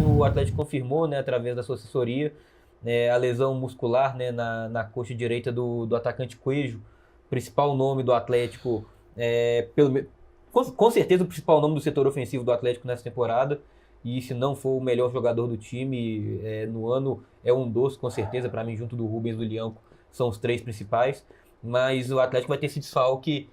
o Atlético confirmou, né, através da sua assessoria, a lesão muscular, né, na coxa direita do atacante Coelho, principal nome do Atlético, com certeza o principal nome do setor ofensivo do Atlético nessa temporada, e se não for o melhor jogador do time no ano, é um dos, com certeza, para mim, junto do Rubens e do Lianco, são os três principais, mas o Atlético vai ter esse desfalque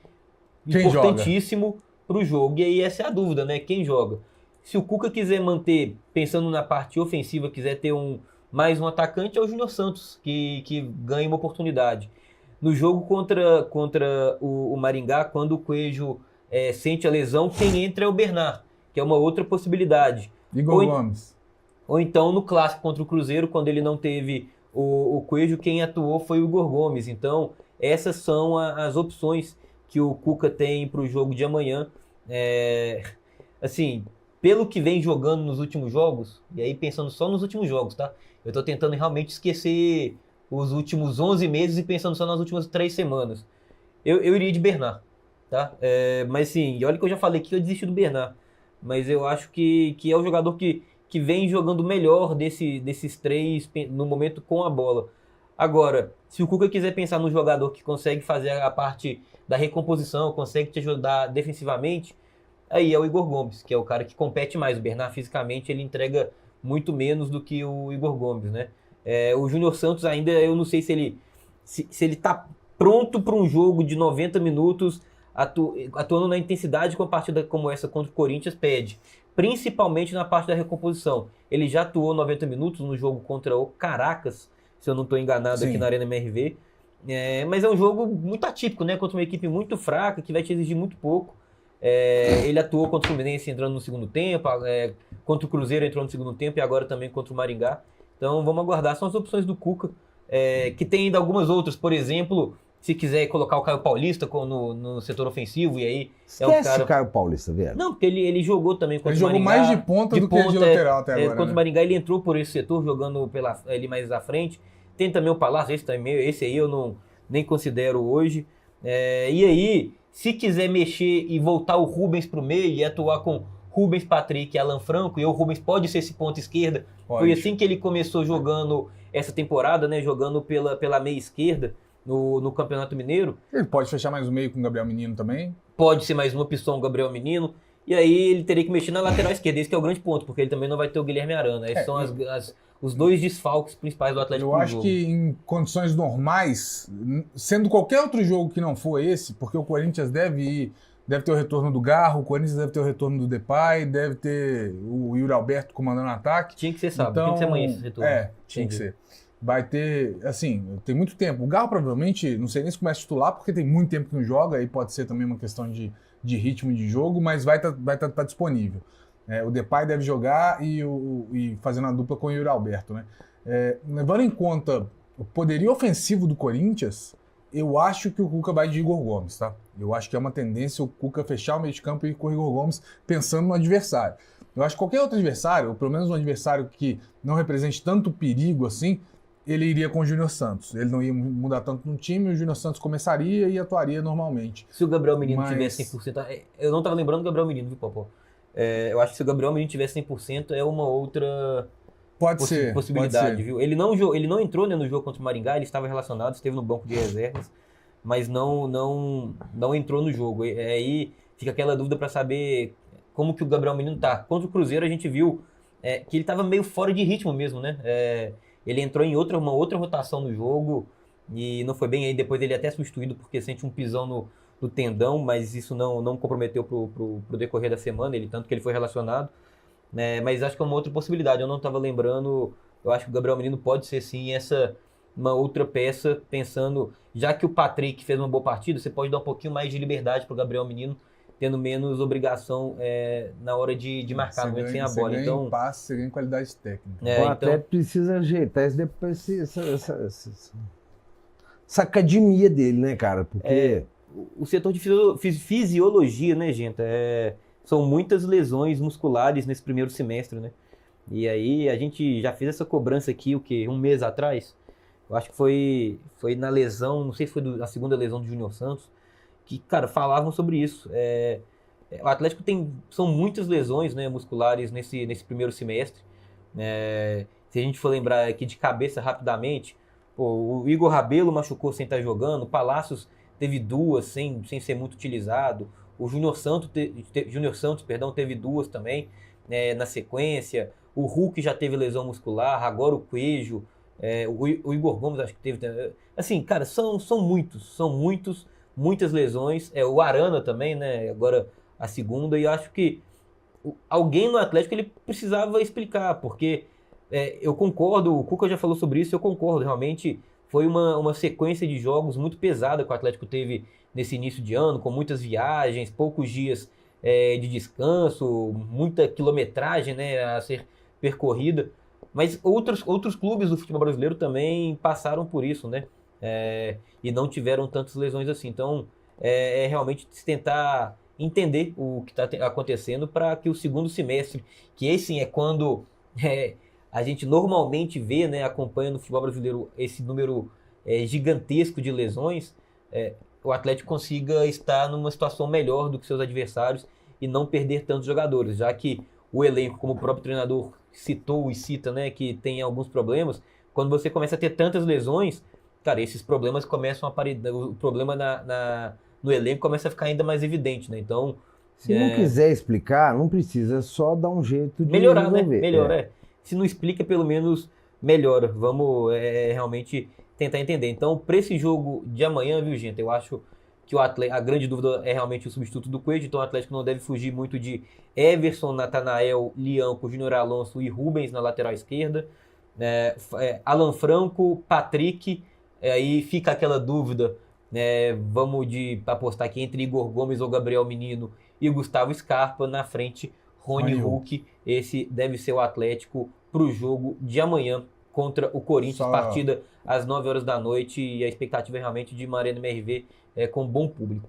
importantíssimo para o jogo, e aí essa é a dúvida, né, quem joga? Se o Cuca quiser manter, pensando na parte ofensiva, quiser ter mais um atacante, é o Júnior Santos, que ganha uma oportunidade. No jogo contra o Maringá, quando o Coelho sente a lesão, quem entra é o Bernard, que é uma outra possibilidade. Igor Gomes. Ou então no clássico contra o Cruzeiro, quando ele não teve o Coelho, quem atuou foi o Igor Gomes. Então, essas são as opções que o Cuca tem para o jogo de amanhã. Assim, pelo que vem jogando nos últimos jogos, e aí pensando só nos últimos jogos, tá? Eu tô tentando realmente esquecer os últimos 11 meses e pensando só nas últimas 3 semanas. Eu iria de Bernard, tá? Mas sim, olha que eu já falei que eu desisti do Bernard. Mas eu acho que é o jogador que vem jogando melhor desses três no momento com a bola. Agora, se o Cuca quiser pensar no jogador que consegue fazer a parte da recomposição, consegue te ajudar defensivamente, aí é o Igor Gomes, que é o cara que compete mais. O Bernard fisicamente ele entrega muito menos do que o Igor Gomes, né? O Júnior Santos ainda, eu não sei se ele tá pronto para um jogo de 90 minutos atuando na intensidade que uma partida como essa contra o Corinthians pede, principalmente na parte da recomposição. Ele já atuou 90 minutos no jogo contra o Caracas, se eu não estou enganado. Sim. Aqui na Arena MRV, mas é um jogo muito atípico, né? Contra uma equipe muito fraca, que vai te exigir muito pouco. Ele atuou contra o Fluminense entrando no segundo tempo, contra o Cruzeiro entrou no segundo tempo e agora também contra o Maringá. Então vamos aguardar, são as opções do Cuca, que tem ainda algumas outras, por exemplo, se quiser colocar o Caio Paulista no setor ofensivo, e aí esquece o cara... Caio Paulista, velho. Não, porque ele jogou também contra o Maringá. Ele jogou mais de ponta do que de lateral até agora. Contra o Maringá ele entrou por esse setor, jogando ali mais à frente. Tem também o Palácio, esse aí eu nem considero hoje. E aí, se quiser mexer e voltar o Rubens para o meio e atuar com Rubens, Patrick e Alan Franco, e o Rubens pode ser esse ponta esquerda. Foi assim que ele começou jogando essa temporada, né? Jogando pela meia esquerda no Campeonato Mineiro. Ele pode fechar mais um meio com o Gabriel Menino também? Pode ser mais uma opção, o Gabriel Menino. E aí ele teria que mexer na lateral esquerda, esse que é o grande ponto, porque ele também não vai ter o Guilherme Arana. Esses são os dois desfalques principais do Atlético. Eu acho que em condições normais, sendo qualquer outro jogo que não for esse, porque o Corinthians deve ter o retorno do Garro, o Corinthians deve ter o retorno do Depay, deve ter o Yuri Alberto comandando o ataque. Tinha que ser sábado, tinha que ser amanhã esse retorno. Tinha que ser. Vai ter, assim, tem muito tempo. O Garro provavelmente, não sei nem se começa a titular, porque tem muito tempo que não joga, aí pode ser também uma questão de ritmo de jogo, mas vai tá disponível. O Depay deve jogar e fazendo a dupla com o Yuri Alberto, né? Levando em conta o poderio ofensivo do Corinthians, eu acho que o Cuca vai de Igor Gomes, tá? Eu acho que é uma tendência o Cuca fechar o meio de campo e ir com o Igor Gomes pensando no adversário. Eu acho que qualquer outro adversário, ou pelo menos um adversário que não represente tanto perigo assim, ele iria com o Júnior Santos. Ele não ia mudar tanto no time, o Júnior Santos começaria e atuaria normalmente. Se o Gabriel Menino tivesse 100%... Eu não estava lembrando do Gabriel Menino, viu, Popó? Eu acho que se o Gabriel Menino tivesse 100%, é uma outra possibilidade, viu? Ele não entrou, né, no jogo contra o Maringá, ele estava relacionado, esteve no banco de reservas, mas não entrou no jogo. Aí fica aquela dúvida para saber como que o Gabriel Menino tá. Contra o Cruzeiro a gente viu que ele estava meio fora de ritmo mesmo, né? Ele entrou em uma outra rotação no jogo e não foi bem. Aí depois ele até substituído porque sente um pisão no tendão, mas isso não comprometeu pro decorrer da semana, tanto que ele foi relacionado. Mas acho que é uma outra possibilidade. Eu não estava lembrando. Eu acho que o Gabriel Menino pode ser sim uma outra peça, pensando, já que o Patrick fez uma boa partida, você pode dar um pouquinho mais de liberdade para o Gabriel Menino, tendo menos obrigação na hora de marcar, no momento sem a bola. Você então passe, você ganha qualidade técnica. O Atlético precisa ajeitar isso depois, essa academia dele, né, cara? Porque o setor de fisiologia, né, gente? São muitas lesões musculares nesse primeiro semestre, né? E aí a gente já fez essa cobrança aqui, um mês atrás. Eu acho que foi na lesão, não sei se foi a segunda lesão do Júnior Santos, que, cara, falavam sobre isso. O Atlético são muitas lesões, né, musculares nesse primeiro semestre. Se a gente for lembrar aqui de cabeça rapidamente, pô, o Igor Rabelo machucou sem estar jogando, o Palácios teve duas sem ser muito utilizado, o Júnior Santos, teve duas também na sequência, o Hulk já teve lesão muscular, agora o Coelho, o Igor Gomes acho que teve também. Assim, cara, são muitas lesões, o Arana também, né, agora a segunda, e eu acho que alguém no Atlético ele precisava explicar, porque eu concordo, o Cuca já falou sobre isso, eu concordo, realmente foi uma sequência de jogos muito pesada que o Atlético teve nesse início de ano, com muitas viagens, poucos dias de descanso, muita quilometragem, né, a ser percorrida, mas outros clubes do futebol brasileiro também passaram por isso, né, e não tiveram tantas lesões assim, então realmente se tentar entender o que está acontecendo para que o segundo semestre, que esse é quando a gente normalmente vê, né, acompanha no futebol brasileiro esse número gigantesco de lesões, o Atlético consiga estar numa situação melhor do que seus adversários e não perder tantos jogadores, já que o elenco, como o próprio treinador citou e cita, né, que tem alguns problemas, quando você começa a ter tantas lesões, cara, esses problemas começam a aparecer, o problema no elenco começa a ficar ainda mais evidente, né? Então, Se não quiser explicar, não precisa, só dar um jeito de melhorar, né? resolver. Melhora. Se não explica, pelo menos melhora. Vamos realmente tentar entender. Então, para esse jogo de amanhã, viu, gente? Eu acho que a grande dúvida é realmente o substituto do Coelho. Então, o Atlético não deve fugir muito de Everson, Natanael, Lianco, Júnior Alonso e Rubens na lateral esquerda. Alan Franco, Patrick. Aí fica aquela dúvida. Vamos apostar aqui entre Igor Gomes ou Gabriel Menino e Gustavo Scarpa. Na frente, Rony Hulk. Esse deve ser o Atlético para o jogo de amanhã contra o Corinthians. Partida às 9 horas da noite. E a expectativa é realmente de Maré no MRV com bom público.